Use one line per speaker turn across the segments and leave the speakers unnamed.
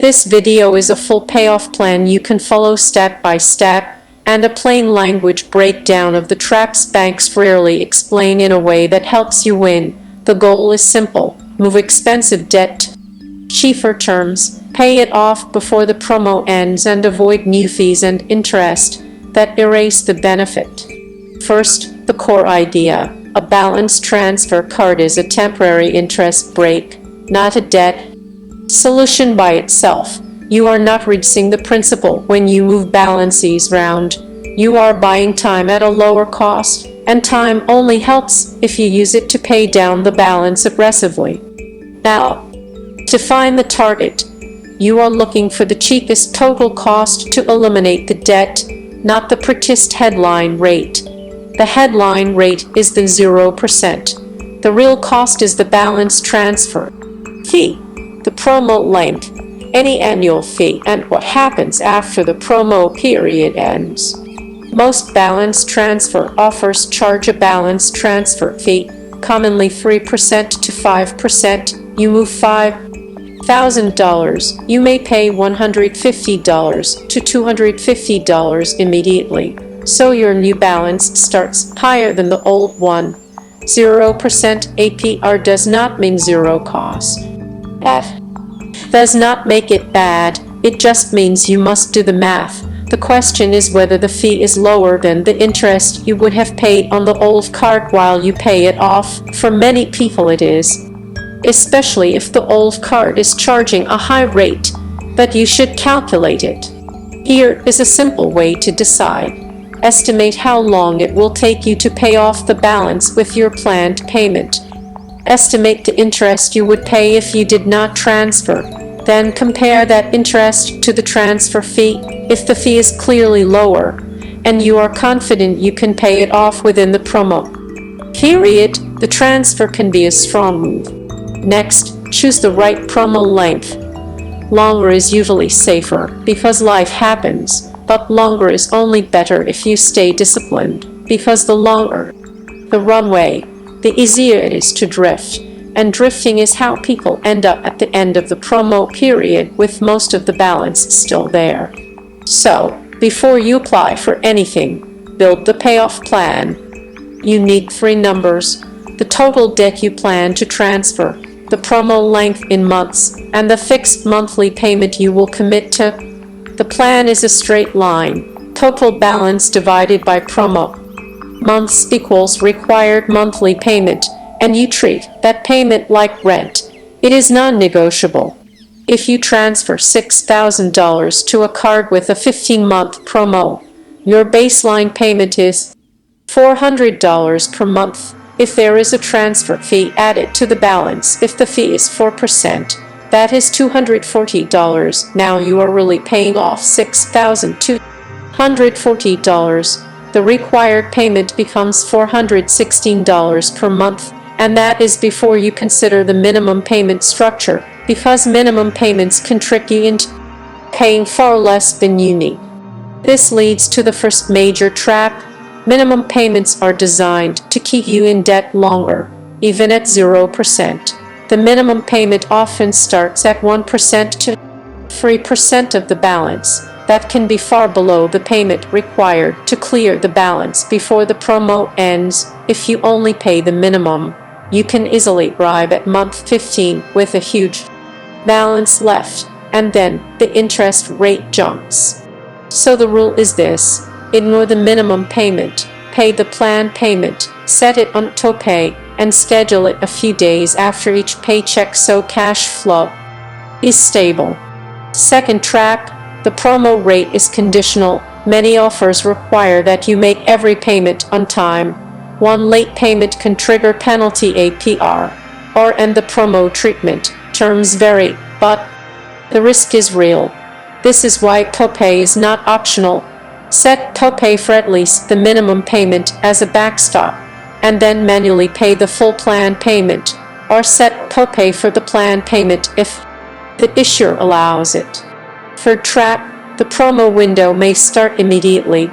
This video is a full payoff plan you can follow step by step, and a plain language breakdown of the traps banks rarely explain in a way that helps you win. The goal is simple: move expensive debt to cheaper terms, pay it off before the promo ends, and avoid new fees and interest that erase the benefit. First, the core idea. A balance transfer card is a temporary interest break, not a debt solution by itself. You are not reducing the principal when you move balances round. You are buying time at a lower cost, and time only helps if you use it to pay down the balance aggressively. Now, to find the target, you are looking for the cheapest total cost to eliminate the debt, not the purchased headline rate. The headline rate is the 0%. The real cost is the balance transfer fee, the promo length, any annual fee, and what happens after the promo period ends. Most balance transfer offers charge a balance transfer fee, commonly 3% to 5%. You move $5,000, you may pay $150 to $250 immediately, so your new balance starts higher than the old one. 0% APR does not mean zero cost. That does not make it bad, it just means you must do the math. The question is whether the fee is lower than the interest you would have paid on the old card while you pay it off. For many people it is, especially if the old card is charging a high rate, but you should calculate it. Here is a simple way to decide. Estimate how long it will take you to pay off the balance with your planned payment. Estimate the interest you would pay if you did not transfer. Then compare that interest to the transfer fee. If the fee is clearly lower, and you are confident you can pay it off within the promo period, the transfer can be a strong move. Next, choose the right promo length. Longer is usually safer, because life happens, but longer is only better if you stay disciplined, because the longer the runway, the easier it is to drift, and drifting is how people end up at the end of the promo period with most of the balance still there. So, before you apply for anything, build the payoff plan. You need 3 numbers: the total debt you plan to transfer, the promo length in months, and the fixed monthly payment you will commit to. The plan is a straight line. Total balance divided by promo months equals required monthly payment, and you treat that payment like rent. It is non-negotiable. If you transfer $6,000 to a card with a 15-month promo, your baseline payment is $400 per month. If there is a transfer fee added to the balance, if the fee is 4%, that is $240. Now you are really paying off $6,240. The required payment becomes $416 per month, and that is before you consider the minimum payment structure, because minimum payments can trick you into paying far less than you need. This leads to the first major trap. Minimum payments are designed to keep you in debt longer, even at 0%. The minimum payment often starts at 1% to 3% of the balance. That can be far below the payment required to clear the balance before the promo ends. If you only pay the minimum, you can easily arrive at month 15 with a huge balance left, and then the interest rate jumps. So the rule is this: ignore the minimum payment, pay the planned payment, set it on auto-pay, and schedule it a few days after each paycheck so cash flow is stable. Second trap: the promo rate is conditional. Many offers require that you make every payment on time. One late payment can trigger penalty APR or end the promo treatment. Terms vary, but the risk is real. This is why auto-pay is not optional. Set auto-pay for at least the minimum payment as a backstop, and then manually pay the full plan payment, or set auto-pay for the plan payment if the issuer allows it. Third trap: the promo window may start immediately,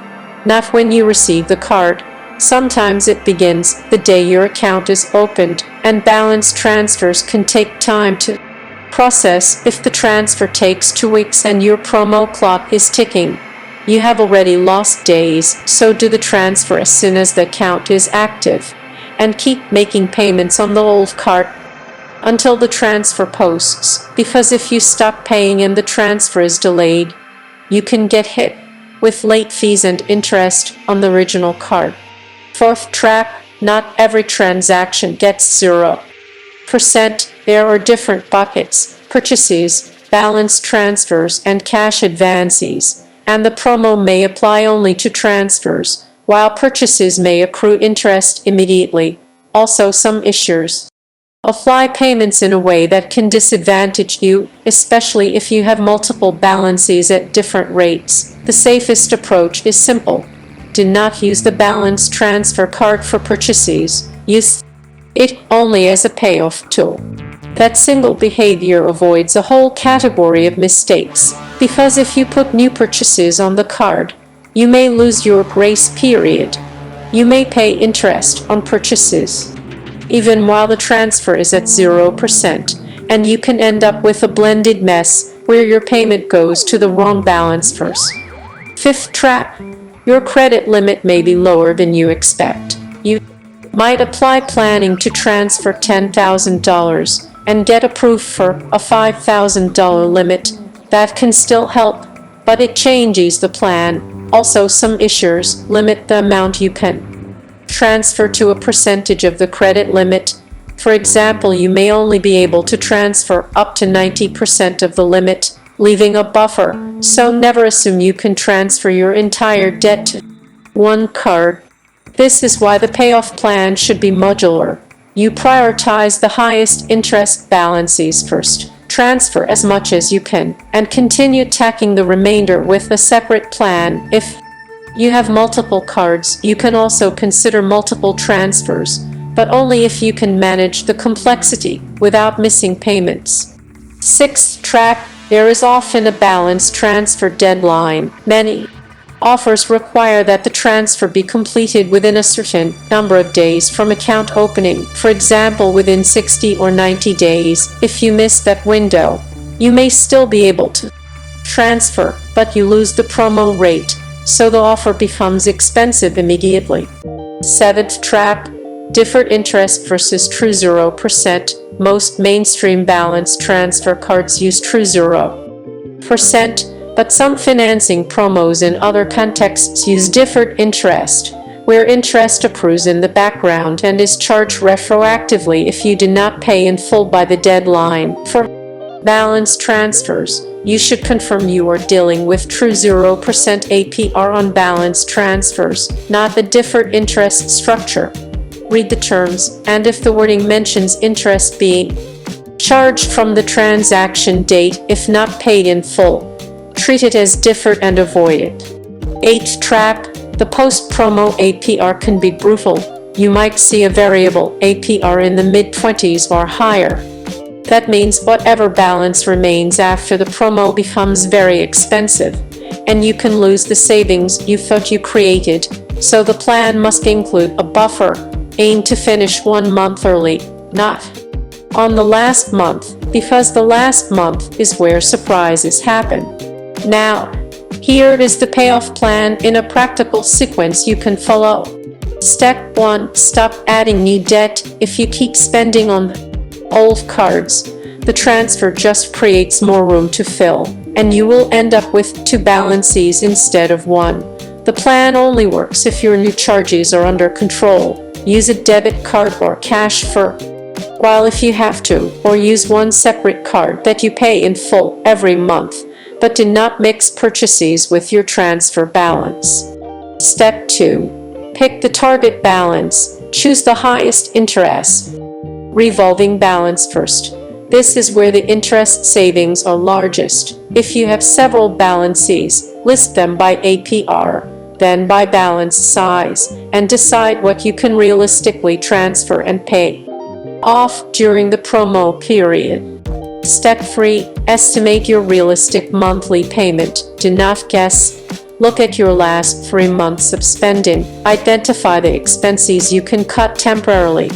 not when you receive the card. Sometimes it begins the day your account is opened, and balance transfers can take time to process if the transfer takes 2 weeks and your promo clock is ticking. You have already lost days, so do the transfer as soon as the account is active. And keep making payments on the old card until the transfer posts, because if you stop paying and the transfer is delayed, you can get hit with late fees and interest on the original card. Fourth track, not every transaction gets 0%. There are different buckets: purchases, balance transfers, and cash advances, and the promo may apply only to transfers, while purchases may accrue interest immediately. Also, some issuers apply payments in a way that can disadvantage you, especially if you have multiple balances at different rates. The safest approach is simple. Do not use the balance transfer card for purchases. Use it only as a payoff tool. That single behavior avoids a whole category of mistakes, because if you put new purchases on the card, you may lose your grace period. You may pay interest on purchases even while the transfer is at 0%, and you can end up with a blended mess where your payment goes to the wrong balance first. Fifth trap, your credit limit may be lower than you expect. You might apply planning to transfer $10,000 and get approved for a $5,000 limit. That can still help, but it changes the plan. Also, some issuers limit the amount you can transfer to a percentage of the credit limit. For example, you may only be able to transfer up to 90% of the limit, leaving a buffer, so never assume you can transfer your entire debt to one card. This is why the payoff plan should be modular. You prioritize the highest interest balances first, transfer as much as you can, and continue tacking the remainder with a separate plan. If you have multiple cards, you can also consider multiple transfers, but only if you can manage the complexity without missing payments. Sixth track, there is often a balance transfer deadline. Many offers require that the transfer be completed within a certain number of days from account opening, for example within 60 or 90 days. If you miss that window, you may still be able to transfer, but you lose the promo rate, so the offer becomes expensive immediately. Seventh trap, deferred interest versus true 0%. Most mainstream balance transfer cards use true 0%, but some financing promos in other contexts use deferred interest, where interest accrues in the background and is charged retroactively if you do not pay in full by the deadline. For balance transfers, you should confirm you are dealing with true 0% APR on balance transfers, not the deferred interest structure. Read the terms, and if the wording mentions interest being charged from the transaction date if not paid in full, treat it as deferred and avoid it. Eighth trap, the post-promo APR can be brutal. You might see a variable APR in the mid-20s or higher. That means whatever balance remains after the promo becomes very expensive, and you can lose the savings you thought you created, so the plan must include a buffer. Aim to finish 1 month early, not on the last month, because the last month is where surprises happen. Now, here is the payoff plan in a practical sequence you can follow. Step 1. Stop adding new debt. If you keep spending on old cards, the transfer just creates more room to fill, and you will end up with 2 balances instead of 1. The plan only works if your new charges are under control. Use a debit card or cash for while if you have to, or use one separate card that you pay in full every month, but do not mix purchases with your transfer balance. Step 2. Pick the target balance. Choose the highest interest revolving balance first. This is where the interest savings are largest. If you have several balances, list them by APR, then by balance size, and decide what you can realistically transfer and pay off during the promo period. Step 3. Estimate your realistic monthly payment. Do not guess. Look at your last 3 months of spending. Identify the expenses you can cut temporarily.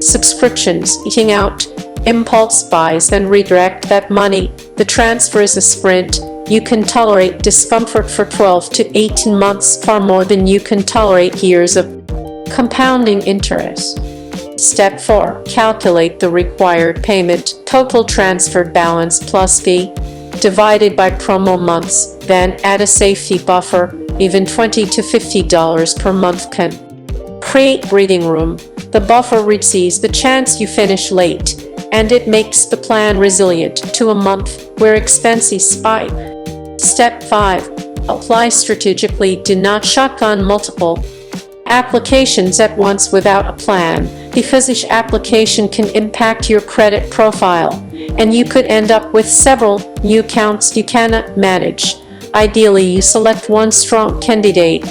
Subscriptions, eating out, impulse buys then redirect that money. The transfer is a sprint. You can tolerate discomfort for 12 to 18 months, far more than you can tolerate years of compounding interest. Step 4. Calculate the required payment. Total transferred balance plus fee divided by promo months. Then add a safety buffer. Even $20 to $50 per month can create breathing room. The buffer reduces the chance you finish late, and it makes the plan resilient to a month where expenses spike. Step 5. Apply strategically. Do not shotgun multiple applications at once without a plan, because each application can impact your credit profile, and you could end up with several new accounts you cannot manage. Ideally, you select one strong candidate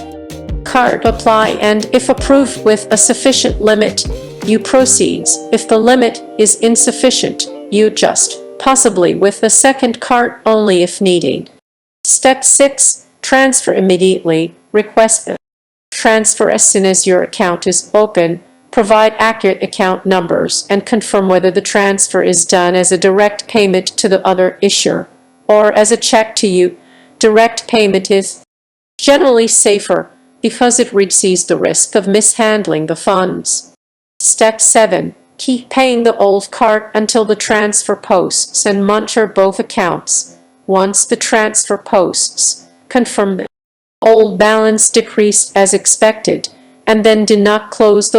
card, apply, and if approved with a sufficient limit, you proceed. If the limit is insufficient, you adjust, possibly with a second card only if needed. Step 6. Transfer immediately. Request a transfer as soon as your account is open. Provide accurate account numbers and confirm whether the transfer is done as a direct payment to the other issuer or as a check to you. Direct payment is generally safer because it reduces the risk of mishandling the funds. Step 7. Keep paying the old card until the transfer posts and monitor both accounts. Once the transfer posts, confirm the old balance decreased as expected, and then do not close the